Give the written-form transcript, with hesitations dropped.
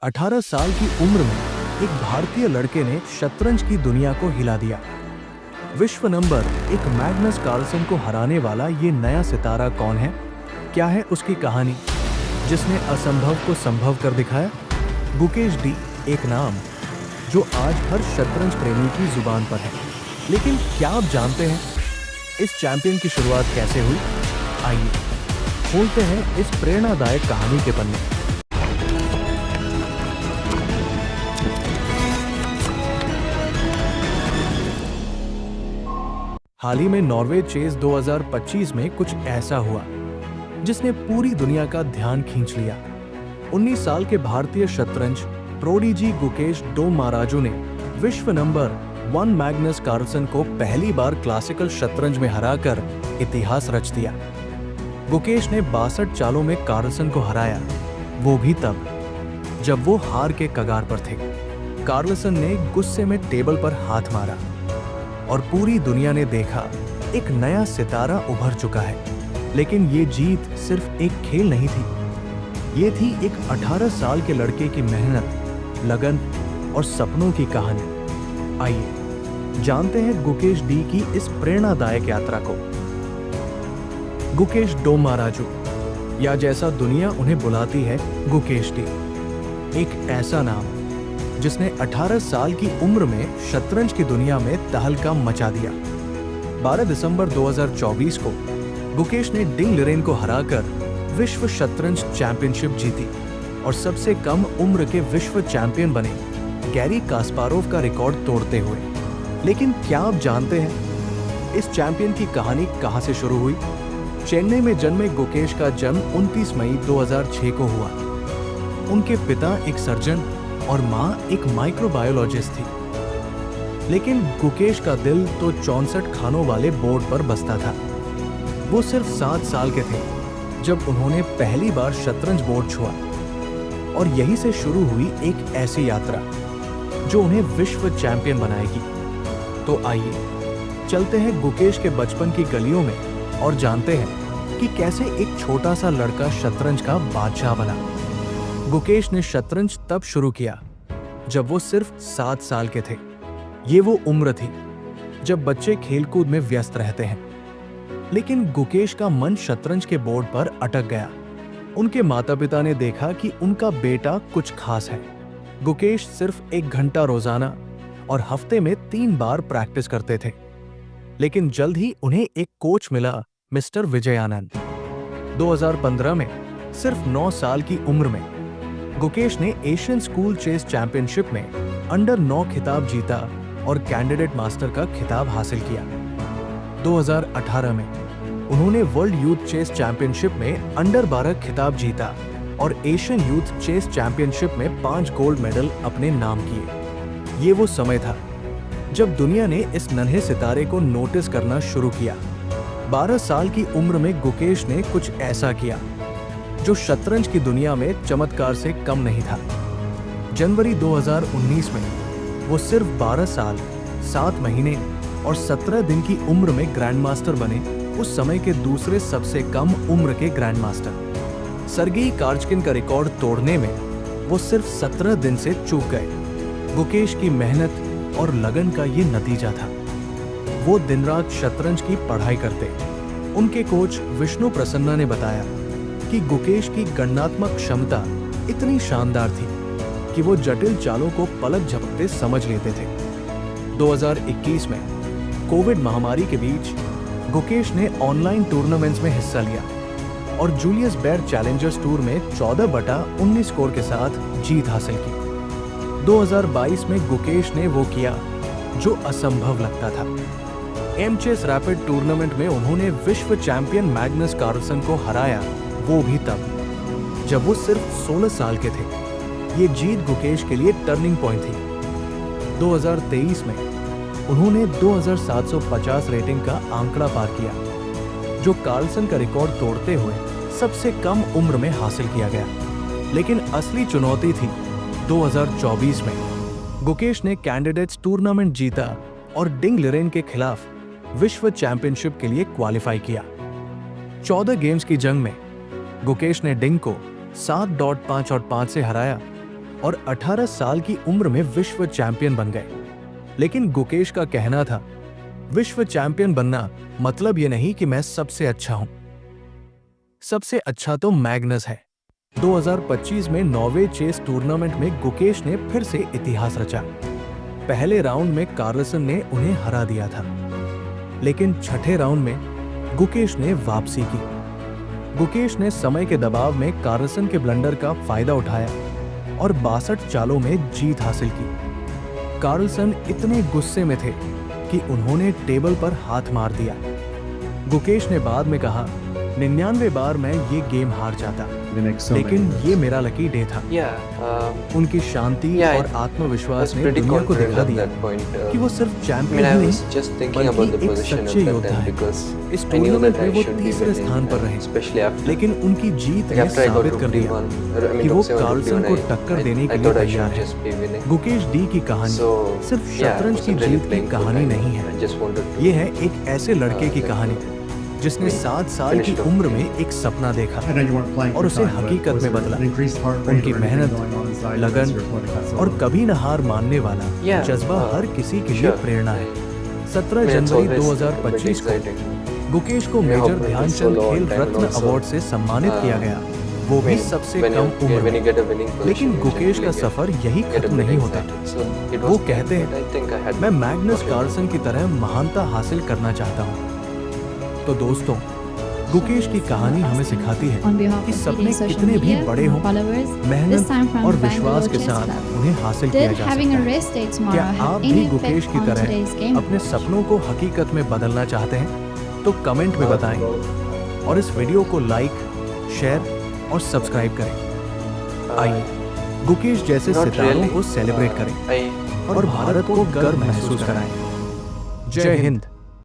18 साल की उम्र में एक भारतीय लड़के ने शतरंज की दुनिया को हिला दिया। विश्व नंबर एक मैग्नस कार्लसन को हराने वाला ये नया सितारा कौन है? क्या है उसकी कहानी जिसने असंभव को संभव कर दिखाया? गुकेश डी, एक नाम जो आज हर शतरंज प्रेमी की जुबान पर है। लेकिन क्या आप जानते हैं इस चैंपियन की शुरुआत कैसे हुई? आइए खोलते हैं इस प्रेरणादायक कहानी के पन्ने। हाल ही में नॉर्वे चेस 2025 में कुछ ऐसा हुआ जिसने पूरी दुनिया का ध्यान खींच लिया। 19 साल के भारतीय शतरंज प्रोडिजी गुकेश डोमाराजू ने विश्व नंबर 1 मैग्नस कार्लसन को पहली बार क्लासिकल शतरंज में हराकर इतिहास रच दिया। गुकेश ने 62 चालों में कार्लसन को हराया, वो भी तब जब वो हार के कगार पर थे। कार्लसन ने गुस्से में टेबल पर हाथ मारा और पूरी दुनिया ने देखा एक नया सितारा उभर चुका है। लेकिन ये जीत सिर्फ एक खेल नहीं थी, ये थी एक 18 साल के लड़के की मेहनत, लगन और सपनों की कहानी। आइए जानते हैं गुकेश डी की इस प्रेरणादायक यात्रा को। गुकेश डोमाराजू, या जैसा दुनिया उन्हें बुलाती है, गुकेश डी, एक ऐसा नाम जिसने 18 साल की उम्र में शतरंज की दुनिया में तहलका मचा दिया। 12 दिसंबर 2024 को गुकेश ने डिंग लिरेन को हराकर विश्व शतरंज चैंपियनशिप जीती और सबसे कम उम्र के विश्व चैंपियन बने, गैरी कास्पारोव का रिकॉर्ड तोड़ते हुए। लेकिन क्या आप जानते हैं इस चैंपियन की कहानी कहां से शुरू हुई? चेन्नई में जन्मे गुकेश का जन्म 29 मई 2006 को हुआ। उनके पिता एक सर्जन और मां एक माइक्रोबायोलॉजिस्ट थी। लेकिन गुकेश का दिल तो 64 खानों वाले बोर्ड पर बसता था। वो सिर्फ 7 साल के थे जब उन्होंने पहली बार शतरंज बोर्ड छुआ, और यहीं से शुरू हुई एक ऐसी यात्रा जो उन्हें विश्व चैंपियन बनाएगी। तो आइए चलते हैं गुकेश के बचपन की गलियों में और जानते हैं कि कैसे एक छोटा सा लड़का शतरंज का बादशाह बना। गुकेश ने शतरंज तब शुरू किया जब वो सिर्फ 7 साल के थे। ये वो उम्र थी जब बच्चे खेलकूद में व्यस्त रहते हैं। लेकिन गुकेश का मन शतरंज के बोर्ड पर अटक गया। उनके माता पिता ने देखा कि उनका बेटा कुछ खास है। गुकेश सिर्फ 1 घंटा रोजाना और हफ्ते में 3 बार प्रैक्टिस करते थे। लेकिन जल्द ही उन्हें एक कोच मिला, मिस्टर विजयानंद। 2015 में सिर्फ 9 साल की उम्र में गुकेश ने एशियन स्कूल चेस चैंपियनशिप में अंडर 9 खिताब जीता और कैंडिडेट मास्टर का खिताब हासिल किया। 2018 में उन्होंने वर्ल्ड यूथ चेस चैंपियनशिप में अंडर 12 खिताब जीता और एशियन यूथ चेस चैंपियनशिप में 5 गोल्ड मेडल अपने नाम किए। ये वो समय था जब दुनिया ने इस नन्हे सितारे को नोटिस करना शुरू किया। 12 साल की उम्र में गुकेश ने कुछ ऐसा किया जो शतरंज की दुनिया में चमत्कार से कम नहीं था। जनवरी 2019 में वो सिर्फ 12 साल, 7 महीने और 17 दिन की उम्र में ग्रैंड मास्टर बने, उस समय के दूसरे सबसे कम उम्र के ग्रैंड मास्टर। सर्गेई कारचकिन का रिकॉर्ड तोड़ने में वो सिर्फ 17 दिन से चूक गए। गुकेश की मेहनत और लगन का ये नतीजा था। वो दिन रात शतरंज की पढ़ाई करते। उनके कोच विष्णु प्रसन्ना ने बताया कि गुकेश की गणनात्मक क्षमता इतनी शानदार थी कि वो जटिल चालों को पलक झपकते समझ लेते थे। 2021 में कोविड महामारी के बीच गुकेश ने ऑनलाइन टूर्नामेंट्स में हिस्सा लिया और जूलियस बेयर चैलेंजर्स टूर में 14/19 स्कोर के साथ जीत हासिल की। 2022 में गुकेश ने वो किया जो असंभव लगता था। एमचेस रैपिड टूर्नामेंट में उन्होंने विश्व चैंपियन मैग्नस कार्लसन को हराया, वो भी तब जब वो सिर्फ 16 साल के थे। ये जीत गुकेश के लिए टर्निंग पॉइंट थी। 2023 में उन्होंने 2750 रेटिंग का आंकड़ा पार किया, जो कार्लसन का रिकॉर्ड तोड़ते हुए सबसे कम उम्र में हासिल किया गया। लेकिन असली चुनौती थी 2024 में। गुकेश ने कैंडिडेट्स टूर्नामेंट जीता और डिंग लिरेन के खिलाफ विश्व चैंपियनशिप के लिए क्वालिफाई किया। 14 गेम्स की जंग में गुकेश ने डिंग को 7.5 और 5 से हराया और 18 साल की उम्र में विश्व चैंपियन बन गए। लेकिन गुकेश का कहना था, विश्व चैंपियन बनना मतलब ये नहीं कि मैं सबसे अच्छा हूं। सबसे अच्छा तो मैग्नस है। 2025 में नॉर्वे चेस टूर्नामेंट में गुकेश ने फिर से इतिहास रचा। पहले राउंड में कार्लसन ने उन्हें हरा दिया था, लेकिन छठे राउंड में गुकेश ने वापसी की। गुकेश ने समय के दबाव में कार्लसन के ब्लंडर का फायदा उठाया और 62 चालों में जीत हासिल की। कार्लसन इतने गुस्से में थे कि उन्होंने टेबल पर हाथ मार दिया। गुकेश ने बाद में कहा, 99 बार मैं ये गेम हार जाता, लेकिन ये मेरा लकी डे था। उनकी शांति और आत्मविश्वास ने दुनिया को दिखा दिया कि वो सिर्फ चैंपियन ही नहीं, बल्कि एक सच्चे योद्धा हैं। इस टूर्नामेंट में वो तीसरे स्थान पर रहे, लेकिन उनकी जीत ने साबित कर दिया कि वो कार्लसन को टक्कर देने के लिए तैयार है। गुकेश डी की कहानी सिर्फ शतरंज की जीत की कहानी नहीं है, ये है एक ऐसे लड़के की कहानी जिसने 7 साल की उम्र में एक सपना देखा और उसे हकीकत में बदला। उनकी मेहनत, लगन और कभी न हार मानने वाला जज्बा हर किसी के लिए प्रेरणा है। 17 जनवरी 2025 को गुकेश को मेजर ध्यानचंद खेल रत्न अवार्ड से सम्मानित किया गया, वो भी सबसे कम उम्र में। लेकिन गुकेश का सफर यही खत्म नहीं होता। वो कहते हैं, मैं मैग्नस कार्लसन की तरह महानता हासिल करना चाहता हूँ। तो दोस्तों, गुकेश की कहानी हमें सिखाती है कि सपने कितने भी बड़े हों, मेहनत और विश्वास के साथ उन्हें हासिल किया जा सकता है। क्या आप भी गुकेश की तरह अपने सपनों को हकीकत में बदलना चाहते हैं? तो कमेंट में बताएं और इस वीडियो को लाइक, शेयर और सब्सक्राइब करें। आइए गुकेश जैसे सितारों को सेलिब्रेट करें और भारत को गर्व महसूस कराएं। जय हिंद।